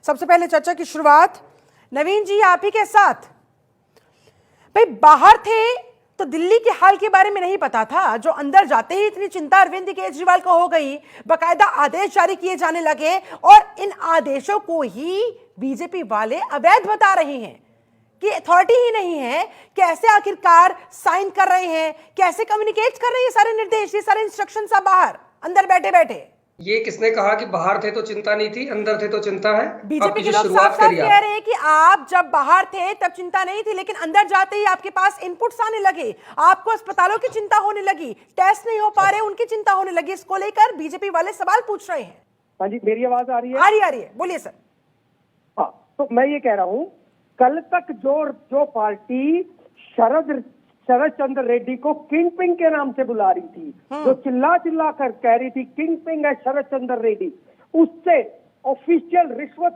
सबसे पहले चर्चा की शुरुआत नवीन जी आप ही के साथ। भाई बाहर थे तो दिल्ली के हाल के बारे में नहीं पता था, जो अंदर जाते ही इतनी चिंता अरविंद केजरीवाल को हो गई, बकायदा आदेश जारी किए जाने लगे और इन आदेशों को ही बीजेपी वाले अवैध बता रहे हैं कि अथॉरिटी ही नहीं है, कैसे आखिरकार साइन कर रहे हैं, कैसे कम्युनिकेट कर रहे हैं सारे निर्देश, ये सारे इंस्ट्रक्शन सब बाहर अंदर बैठे बैठे। ये किसने कहा कि बाहर थे तो चिंता नहीं थी, अंदर थे तो चिंता है? बीजेपी के लोग साफ साफ कह रहे हैं कि आप जब बाहर थे तब चिंता नहीं थी, लेकिन अंदर जाते ही आपके पास इनपुट्स आने लगे, आपको अस्पतालों की चिंता होने लगी, टेस्ट नहीं हो पा रहे उनकी चिंता होने लगी। इसको लेकर बीजेपी वाले सवाल पूछ रहे हैं। हाँ जी, मेरी आवाज आ रही है? आ रही है, बोलिए सर। हाँ, तो मैं ये कह रहा हूँ, कल तक जो पार्टी शरद चंद्र रेड्डी को किंग पिंग के नाम से बुला रही थी, जो चिल्ला कर कह रही थी किंग पिंग है शरद चंद्र रेड्डी, उससे ऑफिशियल रिश्वत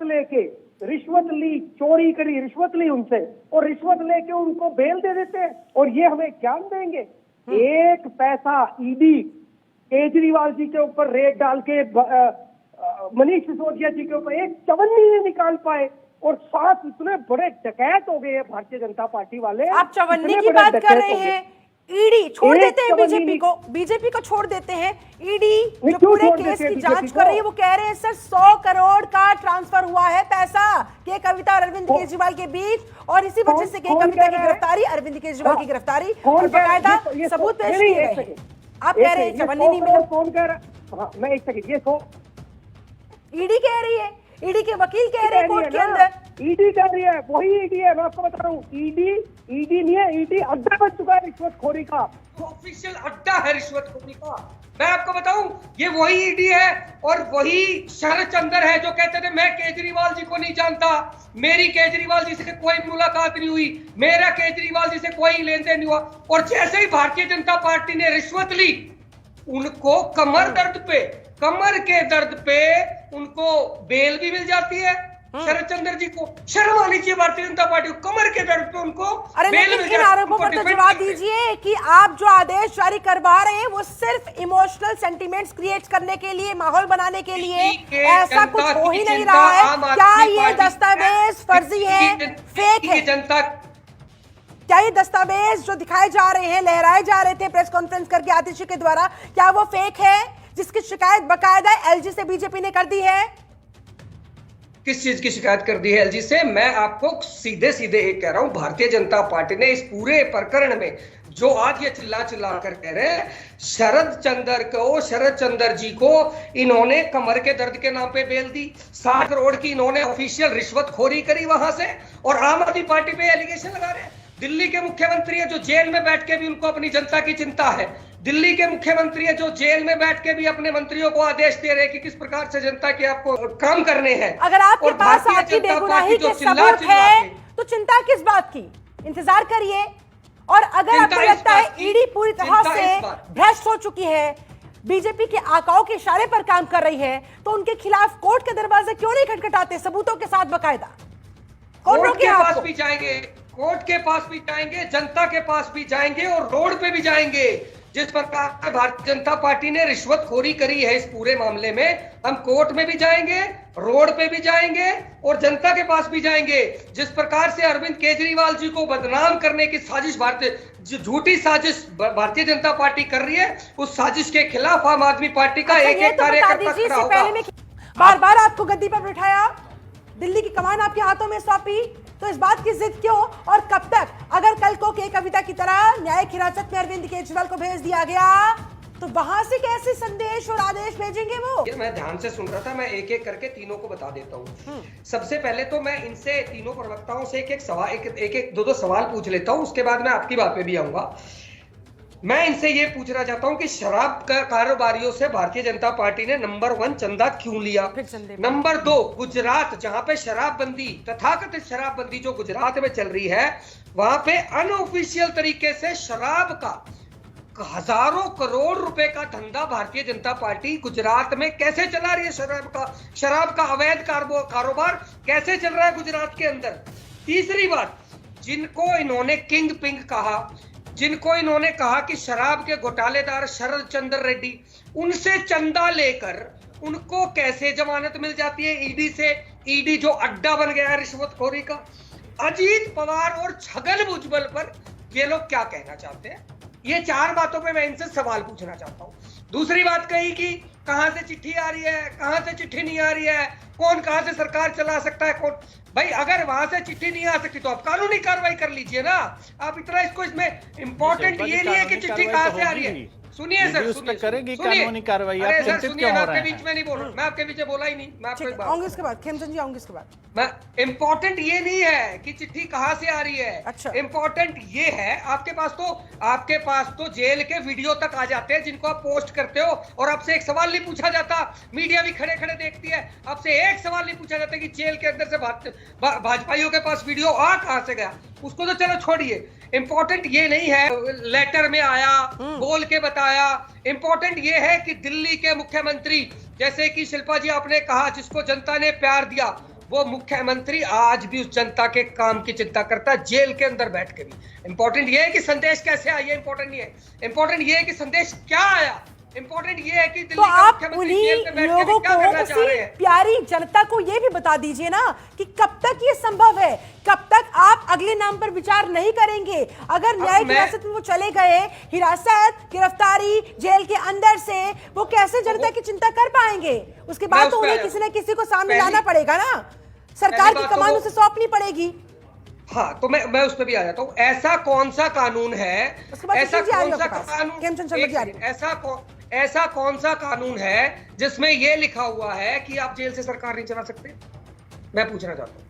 ली, चोरी करी, रिश्वत ली उनसे और रिश्वत लेके उनको बेल दे देते हैं और ये हमें ज्ञान देंगे। एक पैसा ईडी केजरीवाल जी के ऊपर रेड डाल के मनीष सिसोदिया जी के ऊपर एक चवन्नी नहीं निकाल पाए और साथ इतने बड़े डकैत हो गए हैं भारतीय जनता पार्टी वाले। आप चवन्नी की बात कर रहे हैं, ईडी छोड़ देते हैं बीजेपी को छोड़ देते हैं। ईडी जो पूरे केस की जांच कर रही है वो कह रहे हैं सर 100 करोड़ का ट्रांसफर हुआ है पैसा के कविता और अरविंद केजरीवाल के बीच, और इसी वजह से के कविता की गिरफ्तारी, अरविंद केजरीवाल की गिरफ्तारी और बाकायदा सबूत पेश किए गए। आप कह रहे हैं चवन्नी नहीं मिला, कौन कह रहा है? मैं एक सेकंड, ये ईडी कह रही है, ईडी के वकील कह रहे हैं कोर्ट के अंदर। ईडी कह रही है, वही ईडी है, मैं आपको बता रहा हूँ। ईडी नहीं है, ईडी अड्डा बन चुका है रिश्वतखोरी का, ऑफिशियल अड्डा है रिश्वतखोरी का। मैं आपको बताऊं, ये वही ईडी है और वही शरद चंद्र है जो कहते थे मैं केजरीवाल जी को नहीं जानता, मेरी केजरीवाल जी से कोई मुलाकात नहीं हुई, मेरा केजरीवाल जी से कोई लेन देन नहीं हुआ, और जैसे ही भारतीय जनता पार्टी ने रिश्वत ली उनको कमर के दर्द पे उनको बेल भी मिल जाती है। शरद चंद्र जी को शर्म आनी चाहिए, भारतीय जनता पार्टी को कमर के दर्द पे उनको बेल मिल जाती है। इन आरोपों पर तो जवाब दीजिए कि आप जो आदेश जारी करवा रहे हैं वो सिर्फ इमोशनल सेंटिमेंट्स क्रिएट करने के लिए, माहौल बनाने के लिए, ऐसा कुछ हो ही नहीं रहा है। क्या ये दस्तावेज फर्जी है, फेक है? क्या ये दस्तावेज जो दिखाए जा रहे हैं, लहराए जा रहे थे प्रेस कॉन्फ्रेंस करके आतिशी के द्वारा, क्या वो फेक है जिसकी शिकायत बकायदा एलजी से बीजेपी ने कर दी है? किस चीज की शिकायत कर दी है एलजी से? मैं आपको सीधे एक कह रहा हूं, भारतीय जनता पार्टी ने इस पूरे प्रकरण में जो आज ये चिल्ला कर कह रहे हैं, शरद चंद्र जी को इन्होंने कमर के दर्द के नाम पे बेल दी, 60 करोड़ की इन्होंने ऑफिशियल रिश्वतखोरी करी वहां से, और आम आदमी पार्टी पे एलिगेशन लगा रहे हैं। दिल्ली के मुख्यमंत्री है जो जेल में बैठ के भी उनको अपनी जनता की चिंता है, दिल्ली के मुख्यमंत्री है जो जेल में बैठ के भी अपने मंत्रियों को आदेश दे रहे हैं कि किस प्रकार से जनता के आपको काम करने हैं। अगर आपके पास आपकी बेगुनाही के सबूत है तो चिंता किस बात की? इंतजार करिए। और अगर आपको लगता है ईडी पूरी तरह से भ्रष्ट हो चुकी है, बीजेपी के आकाओं के इशारे पर काम कर रही है, तो उनके खिलाफ कोर्ट के दरवाजे क्यों नहीं खटखटाते सबूतों के साथ बकायदा? कोर्ट के पास भी जाएंगे, कोर्ट के पास भी जाएंगे, जनता के पास भी जाएंगे और रोड पे भी जाएंगे। जिस प्रकार भारतीय जनता पार्टी ने रिश्वतखोरी करी है इस पूरे मामले में, हम कोर्ट में भी जाएंगे, रोड पे भी जाएंगे और जनता के पास भी जाएंगे। जिस प्रकार से अरविंद केजरीवाल जी को बदनाम करने की साजिश, झूठी साजिश भारतीय जनता पार्टी कर रही है, उस साजिश के खिलाफ आम आदमी पार्टी का एक कार्यकर्ता खड़ा होगा। बार बार आपको गद्दी पर बिठाया, दिल्ली की कमान आपके हाथों में सौंपी, तो इस बात की जिद क्यों और कब तक? अगर कल को के कविता की तरह न्यायिक हिरासत में अरविंद केजरीवाल को भेज दिया गया तो वहां से कैसे संदेश और आदेश भेजेंगे वो? मैं ध्यान से सुन रहा था, मैं एक करके तीनों को बता देता हूँ। सबसे पहले तो मैं इनसे तीनों प्रवक्ताओं से एक दो सवाल पूछ लेता हूँ, उसके बाद मैं आपकी बात पे भी आऊंगा। मैं इनसे ये पूछना चाहता हूं कि शराब कारोबारियों से भारतीय जनता पार्टी ने नंबर 1 चंदा क्यों लिया? नंबर 2, गुजरात जहां पे शराबबंदी, तथाकथित शराबबंदी जो गुजरात में चल रही है, वहां पे अनऑफिशियल तरीके से शराब का हजारों करोड़ रुपए का धंधा भारतीय जनता पार्टी गुजरात में कैसे चला रही है? शराब का अवैध कारोबार कैसे चल रहा है गुजरात के अंदर? तीसरी बात, जिनको इन्होंने किंग पिंग कहा, जिनको इन्होंने कहा कि शराब के घोटालेदार शरद चंद्र रेड्डी, उनसे चंदा लेकर उनको कैसे जमानत मिल जाती है ईडी से? ईडी जो अड्डा बन गया है रिश्वतखोरी का, अजीत पवार और छगन भुजबल पर ये लोग क्या कहना चाहते हैं? ये 4 बातों पे मैं इनसे सवाल पूछना चाहता हूं। दूसरी बात कही कि कहां से चिट्ठी आ रही है, कहां से चिट्ठी नहीं आ रही है, कौन कहां से सरकार चला सकता है, कौन। भाई अगर वहां से चिट्ठी नहीं आ सकती तो आप कानूनी कार्रवाई कर लीजिए ना। आप इतना इसको, इसमें इंपॉर्टेंट ये नहीं है कि चिट्ठी कहां से आ रही है। सुनिए सर, उस पे करेगी सुनिए। कानूनी कार्रवाई। अरे आप सर चिंतित सुनिए, क्यों मैं हो आपके रहे बीच में हैं? नहीं बोल रहा, मैं आपके बीच में बोला ही नहीं। मैं आपको एक बात, आऊंगी इसके बाद, खेमचंद जी आऊंगी इसके बाद। मैं इंपॉर्टेंट ये नहीं है कि चिट्ठी कहां से आ रही है। अच्छा। इंपॉर्टेंट ये है, आपके पास तो जेल के वीडियो तक आ जाते हैं जिनको आप पोस्ट करते हो, और आपसे एक सवाल नहीं पूछा जाता। मीडिया भी खड़े खड़े देखती है, आपसे एक सवाल नहीं पूछा जाता कि जेल के अंदर से भाजपाइयों के पास वीडियो आ कहां से गया। उसको तो चलो छोड़िए, इंपॉर्टेंट ये नहीं है लेटर में आया, बोल के बताया। इंपॉर्टेंट ये है कि दिल्ली के मुख्यमंत्री, जैसे कि शिल्पा जी आपने कहा, जिसको जनता ने प्यार दिया, वो मुख्यमंत्री आज भी उस जनता के काम की चिंता करता है, जेल के अंदर बैठ के भी। इंपॉर्टेंट ये है कि संदेश कैसे आया, इंपॉर्टेंट नहीं है। इंपॉर्टेंट ये है कि संदेश क्या आया। इंपॉर्टेंट ये है कि तो दिल्ली का आप मुख्यमंत्री जेल में उन्हीं बैठ के लोगों भी क्या को, करना चाह रहे उसी हैं। प्यारी जनता को ये भी बता दीजिए ना कि कब तक ये संभव है, कब तक आप अगले नाम पर विचार नहीं करेंगे। अगर न्यायिक हिरासत में वो चले गए, हिरासत, गिरफ्तारी, जेल के अंदर से वो कैसे जनता की चिंता कर पाएंगे? उसके बाद तो उन्हें किसी न किसी को सामने लाना पड़ेगा ना, सरकार की कमान उसे सौंपनी पड़ेगी। हाँ, तो मैं उस पर भी आ जाता हूँ। ऐसा कौन सा कानून है, ऐसा कौन सा कानून है जिसमें यह लिखा हुआ है कि आप जेल से सरकार नहीं चला सकते? मैं पूछना चाहता हूँ।